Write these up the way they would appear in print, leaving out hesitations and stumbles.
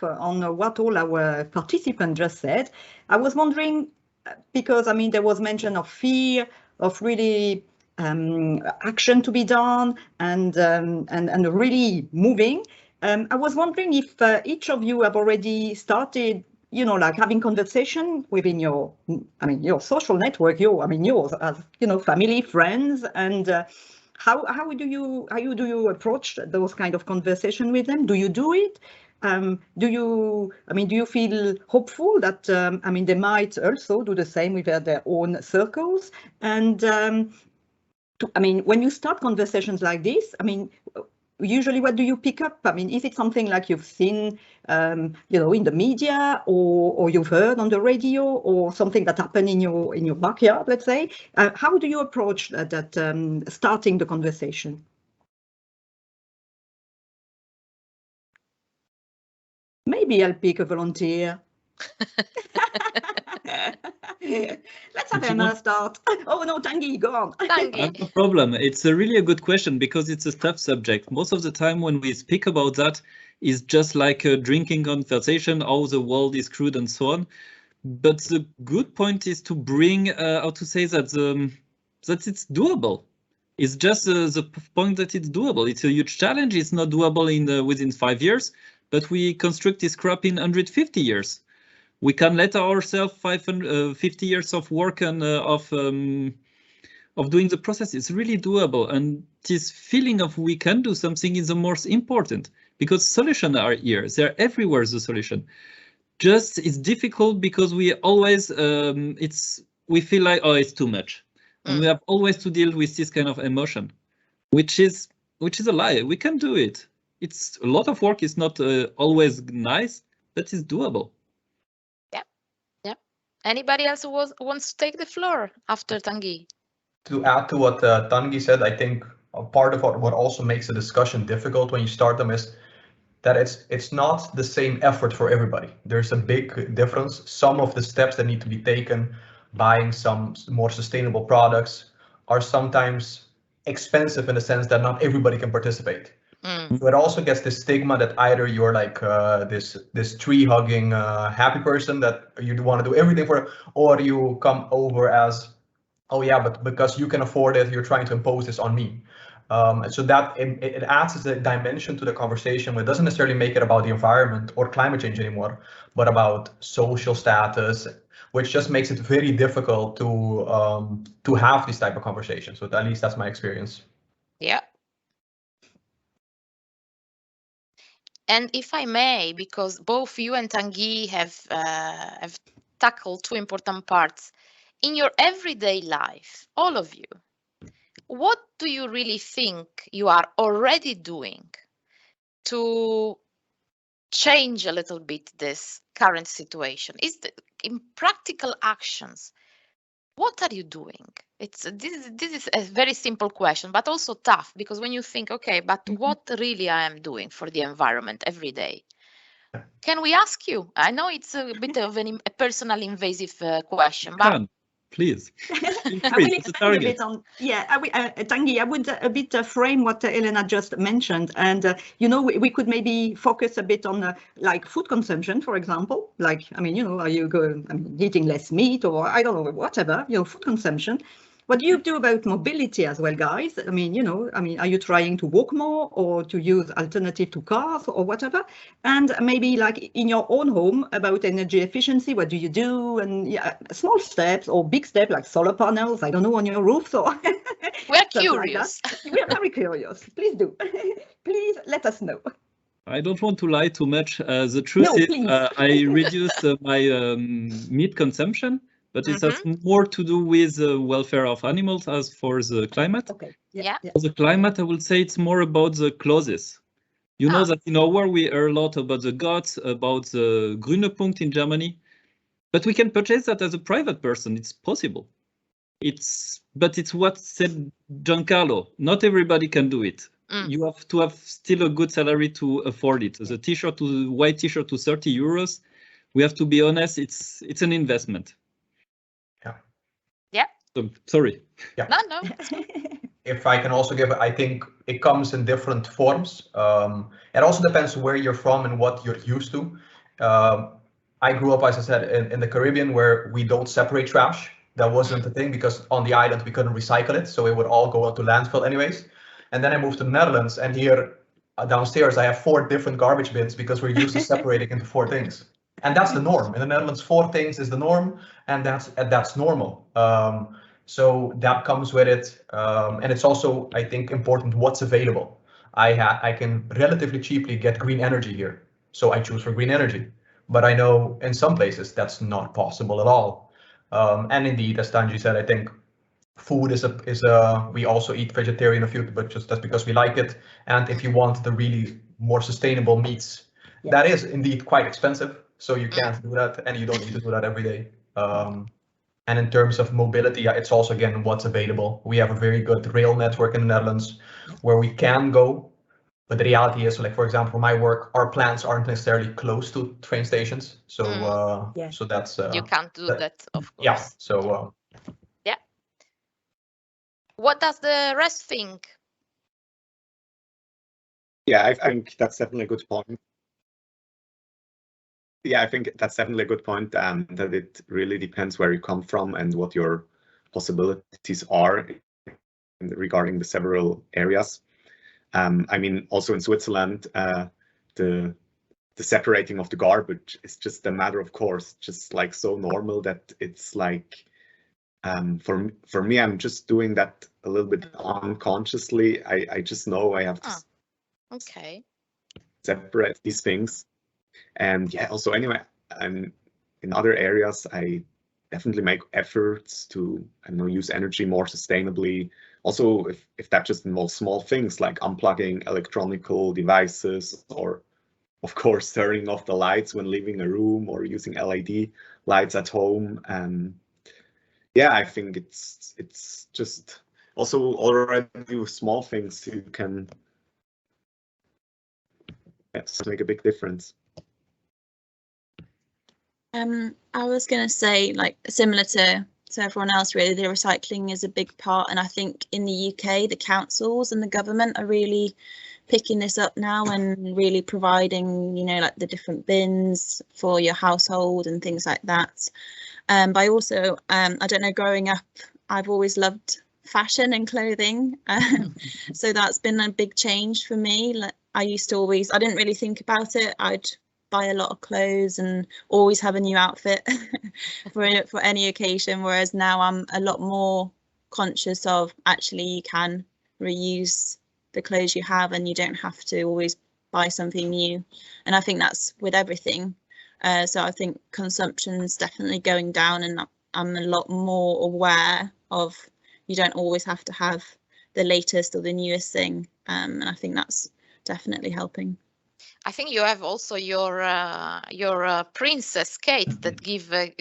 on what all our participants just said. I was wondering, because I mean, there was mention of fear, of really action to be done, and really moving. I was wondering if each of you have already started, like having conversation within your social network, yours as, family, friends, and how do you approach those kind of conversation with them? Do you do it? Do you feel hopeful that, they might also do the same with their own circles? And when you start conversations like this, usually what do you pick up? Is it something like you've seen, in the media, or you've heard on the radio, or something that happened in your backyard, let's say? How do you approach that starting the conversation? Maybe I'll pick a volunteer. Let's have Emma start. Oh no, Tanguy, go on. Tanguy. No problem. It's really a good question, because it's a tough subject. Most of the time when we speak about that, is just like a drinking conversation, how the world is crude and so on. But the good point is to bring, how to say that, that it's doable. It's just the point that it's doable. It's a huge challenge. It's not doable within 5 years, but we construct this crop in 150 years. We can let ourselves 50 years of work and of doing the process. It's really doable, and this feeling of we can do something is the most important, because solutions are here. They're everywhere. The solution, just it's difficult because we always we feel like, oh, it's too much, and we have always to deal with this kind of emotion, which is a lie. We can do it. It's a lot of work. It's not always nice, but it's doable. Anybody else who wants to take the floor after Tanguy? To add to what Tanguy said, I think a part of what also makes a discussion difficult when you start them is that it's not the same effort for everybody. There's a big difference. Some of the steps that need to be taken, buying some more sustainable products, are sometimes expensive in the sense that not everybody can participate. So it also gets this stigma that either you're like this tree-hugging happy person that you want to do everything for, or you come over as, oh yeah, but because you can afford it, you're trying to impose this on me. So that it adds as a dimension to the conversation, but it doesn't necessarily make it about the environment or climate change anymore, but about social status, which just makes it very difficult to have these type of conversations. So at least that's my experience. Yeah. And if I may, because both you and Tanguy have tackled two important parts, in your everyday life, all of you, what do you really think you are already doing to change a little bit this current situation? In practical actions, what are you doing? This is a very simple question, but also tough, because when you think, okay, but what really I am doing for the environment every day? Can we ask you? I know it's a bit of a personal invasive question, but please. Tanguy, I would a bit frame what Elena just mentioned, and we could maybe focus a bit on like food consumption, for example. Like, are you eating less meat, or I don't know, whatever, food consumption. What do you do about mobility as well, guys? Are you trying to walk more or to use alternative to cars or whatever? And maybe like in your own home about energy efficiency, what do you do? And small steps or big steps like solar panels, I don't know, on your roof. So we're curious. Like we are very curious. Please do. Please let us know. I don't want to lie too much. The truth is I reduced my meat consumption. But it has more to do with the welfare of animals as for the climate. Okay. Yeah. For the climate, I would say it's more about the clothes. You know that in our world we hear a lot about the GOTS, about the Grüne in Germany. But we can purchase that as a private person. It's possible. But it's what said Giancarlo. Not everybody can do it. You have to have still a good salary to afford it. The t-shirt, white t-shirt to 30 euros. We have to be honest, it's an investment. Yeah. Sorry. Yeah. No. if I can also give, I think it comes in different forms. It also depends where you're from and what you're used to. I grew up, as I said, in the Caribbean, where we don't separate trash. That wasn't the thing, because on the island we couldn't recycle it, so it would all go to landfill anyways. And then I moved to the Netherlands, and here downstairs I have 4 different garbage bins because we're used to separating into 4 things. And that's the norm. In the Netherlands, 4 things is the norm, and that's normal. So that comes with it, and it's also, I think, important what's available. I can relatively cheaply get green energy here, so I choose for green energy. But I know in some places that's not possible at all. And indeed, as Tanji said, I think food is a we also eat vegetarian food, but just that's because we like it. And if you want the really more sustainable meats, that is indeed quite expensive. So you can't do that, and you don't need to do that every day. And in terms of mobility, it's also, again, what's available. We have a very good rail network in the Netherlands where we can go. But the reality is, like, for example, for my work, our plants aren't necessarily close to train stations. So so that's you can't do that, of course. Yeah. So yeah. What does the rest think? Yeah, I think that's definitely a good point. Yeah, I think that's definitely a good point, that it really depends where you come from and what your possibilities are regarding the several areas. I mean, also in Switzerland, the separating of the garbage is just a matter of course, just like so normal that it's like, for me, I'm just doing that a little bit unconsciously. I just know I have to separate these things. And yeah, also anyway, in other areas, I definitely make efforts to, I don't know, use energy more sustainably. Also, if that just involves small things like unplugging electronical devices, or of course turning off the lights when leaving a room, or using LED lights at home. Yeah, I think it's just also already with small things you can make a big difference. I was going to say, like, similar to everyone else, really, the recycling is a big part. And I think in the UK, the councils and the government are really picking this up now and really providing, you know, like the different bins for your household and things like that. But I also, I don't know, growing up, I've always loved fashion and clothing. So that's been a big change for me. Like, I used to always, I didn't really think about it. I'd buy a lot of clothes and always have a new outfit for any occasion, whereas now I'm a lot more conscious of actually you can reuse the clothes you have and you don't have to always buy something new. And I think that's with everything. So I think consumption's definitely going down, and I'm a lot more aware of you don't always have to have the latest or the newest thing, and I think that's definitely helping. I think you have also your princess Kate that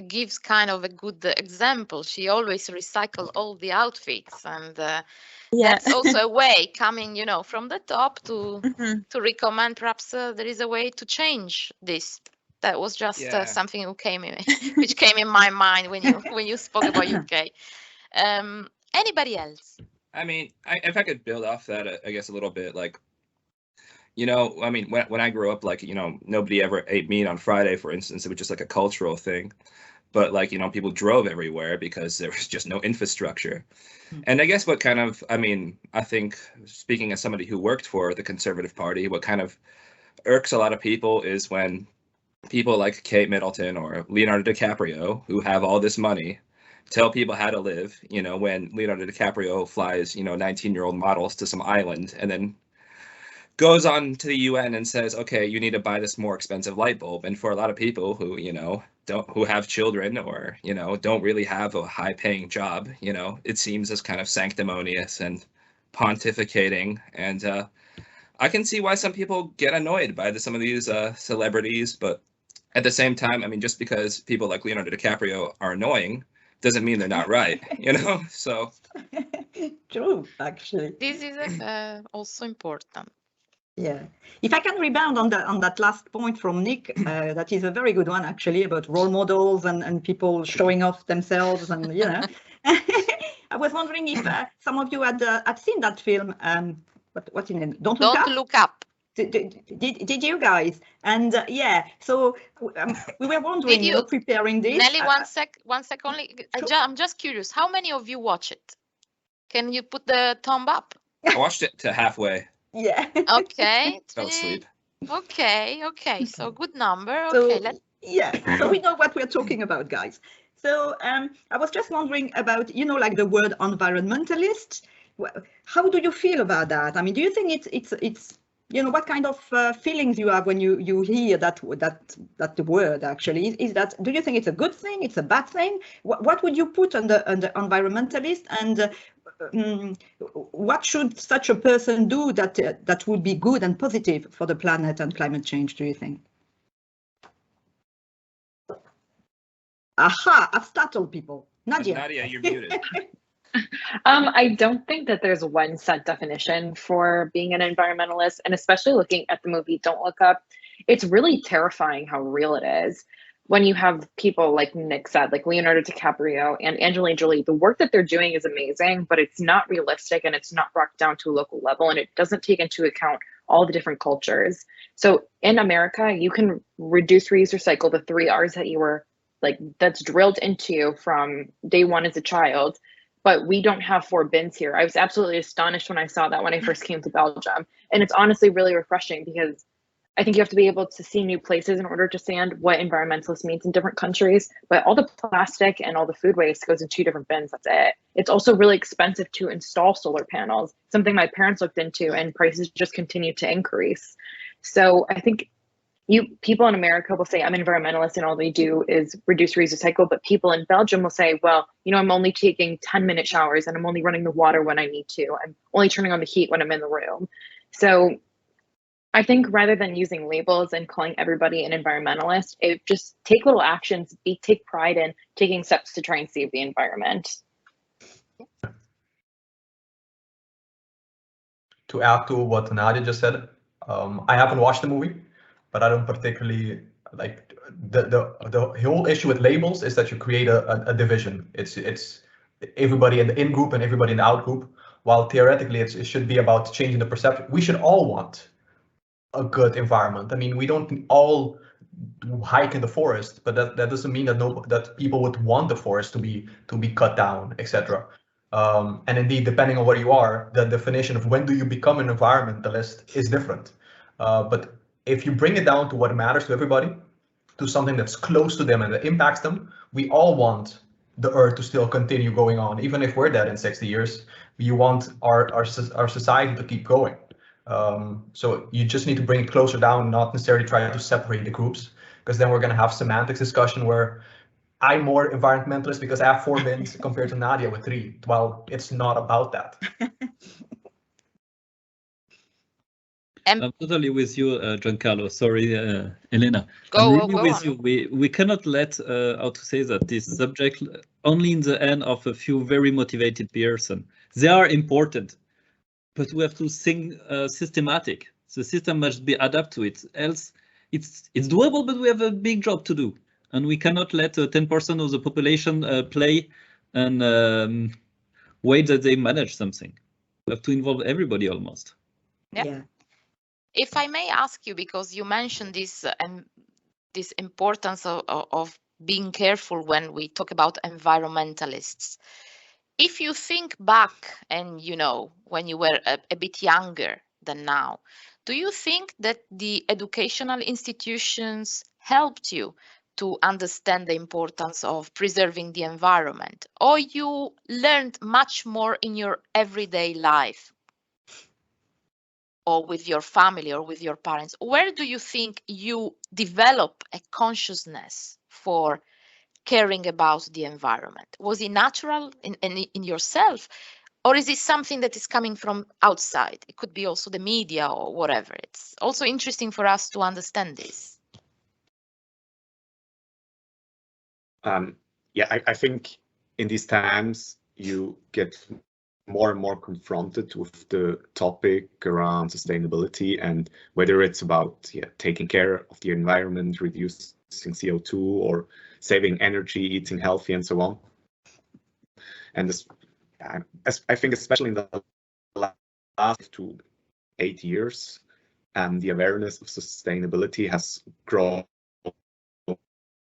gives kind of a good example. She always recycles all the outfits, and that's also a way coming, you know, from the top to to recommend. Perhaps there is a way to change this. That was just something which came in my mind when you spoke about UK. Anybody else? I mean, if I could build off that, I guess a little bit, like, you know, I mean, when I grew up, like, you know, nobody ever ate meat on Friday, for instance. It was just like a cultural thing. But, like, you know, people drove everywhere because there was just no infrastructure. And I guess what kind of, I mean, I think, speaking as somebody who worked for the Conservative Party, what kind of irks a lot of people is when people like Kate Middleton or Leonardo DiCaprio, who have all this money, tell people how to live. You know, when Leonardo DiCaprio flies, you know, 19-year-old models to some island and then goes on to the UN and says, okay, you need to buy this more expensive light bulb. And for a lot of people who, you know, who have children or, you know, don't really have a high paying job, you know, it seems as kind of sanctimonious and pontificating. And I can see why some people get annoyed by some of these celebrities. But at the same time, I mean, just because people like Leonardo DiCaprio are annoying doesn't mean they're not right, you know? So true, actually. This is also important. Yeah, if I can rebound on that last point from Nick, that is a very good one, actually, about role models and people showing off themselves, and, you know. I was wondering if some of you had seen that film. What's in it? Don't Look Up. Did you guys? And yeah, so we were wondering, you know, preparing this. Nelly, one sec only. I'm just curious. How many of you watch it? Can you put the thumb up? I watched it to halfway. Yeah. Okay. Fell asleep. Okay. So good number. So, Okay. Yeah. So we know what we're talking about, guys. So I was just wondering about, you know, like the word environmentalist. How do you feel about that? I mean, do you think it's you know, what kind of feelings you have when you hear that the word actually is that? Do you think it's a good thing? It's a bad thing? What would you put on the environmentalist? And what should such a person do that would be good and positive for the planet and climate change? Do you think? Aha! I've startled people. Nadia. Nadia, you're muted. I don't think that there's one set definition for being an environmentalist, and especially looking at the movie Don't Look Up, it's really terrifying how real it is. When you have people like Nick said, like Leonardo DiCaprio and Angelina Jolie, the work that they're doing is amazing, but it's not realistic and it's not brought down to a local level, and it doesn't take into account all the different cultures. So in America, you can reduce, reuse, recycle, the 3 R's that you were like, that's drilled into you from day one as a child. But we don't have 4 bins here. I was absolutely astonished when I saw that when I first came to Belgium. And it's honestly really refreshing, because I think you have to be able to see new places in order to understand what environmentalist means in different countries. But all the plastic and all the food waste goes in 2 different bins, that's it. It's also really expensive to install solar panels, something my parents looked into, and prices just continue to increase. So I think people in America will say, I'm an environmentalist and all they do is reduce, reuse, recycle. But people in Belgium will say, well, you know, I'm only taking 10-minute showers and I'm only running the water when I need to. I'm only turning on the heat when I'm in the room. So I think rather than using labels and calling everybody an environmentalist, it just take little actions, take pride in taking steps to try and save the environment. To add to what Nadia just said, I haven't watched the movie, but I don't particularly like the whole issue with labels is that you create a division. It's everybody in the in group and everybody in the out group, while theoretically it should be about changing the perception. We should all want a good environment. I mean, we don't all hike in the forest, but that doesn't mean that people would want the forest to be cut down, etc. And indeed, depending on where you are, the definition of when do you become an environmentalist is different. But if you bring it down to what matters to everybody, to something that's close to them and that impacts them, we all want the Earth to still continue going on, even if we're dead in 60 years. We want our society to keep going. So you just need to bring it closer down, not necessarily try to separate the groups, because then we're going to have semantics discussion where I'm more environmentalist because I have 4 bins compared to Nadia with 3. Well, it's not about that. I'm totally with you, Giancarlo. Sorry, Elena. Go with on. you. We cannot let, how to say that, this subject only in the hand of a few very motivated person. They are important, but we have to think systematic. The system must be adapted to it. Else, it's doable, but we have a big job to do, and we cannot let 10% of the population play and wait that they manage something. We have to involve everybody almost. Yeah. If I may ask you, because you mentioned this this importance of being careful when we talk about environmentalists. If you think back and, you know, when you were a bit younger than now, do you think that the educational institutions helped you to understand the importance of preserving the environment, or you learned much more in your everyday life, or with your family or with your parents? Where do you think you develop a consciousness for caring about the environment? Was it natural in yourself, or is it something that is coming from outside? It could be also the media or whatever. It's also interesting for us to understand this. Yeah, I think in these times you get more and more confronted with the topic around sustainability, and whether it's about taking care of the environment, reducing CO2, or saving energy, eating healthy, and so on. And I think especially in the last 2 to 8 years, the awareness of sustainability has grown.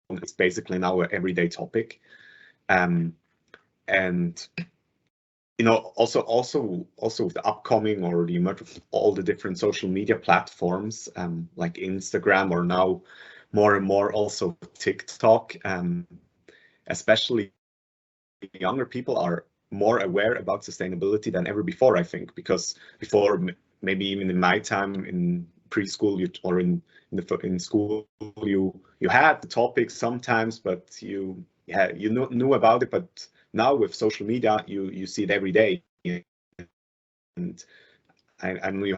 It's basically now an everyday topic, and also with the upcoming or the emergence of all the different social media platforms like Instagram, or now more and more also TikTok, especially younger people are more aware about sustainability than ever before, I think, because before, maybe even in my time in preschool or in school, you had the topic sometimes, but you knew about it. But now with social media, you see it every day, and you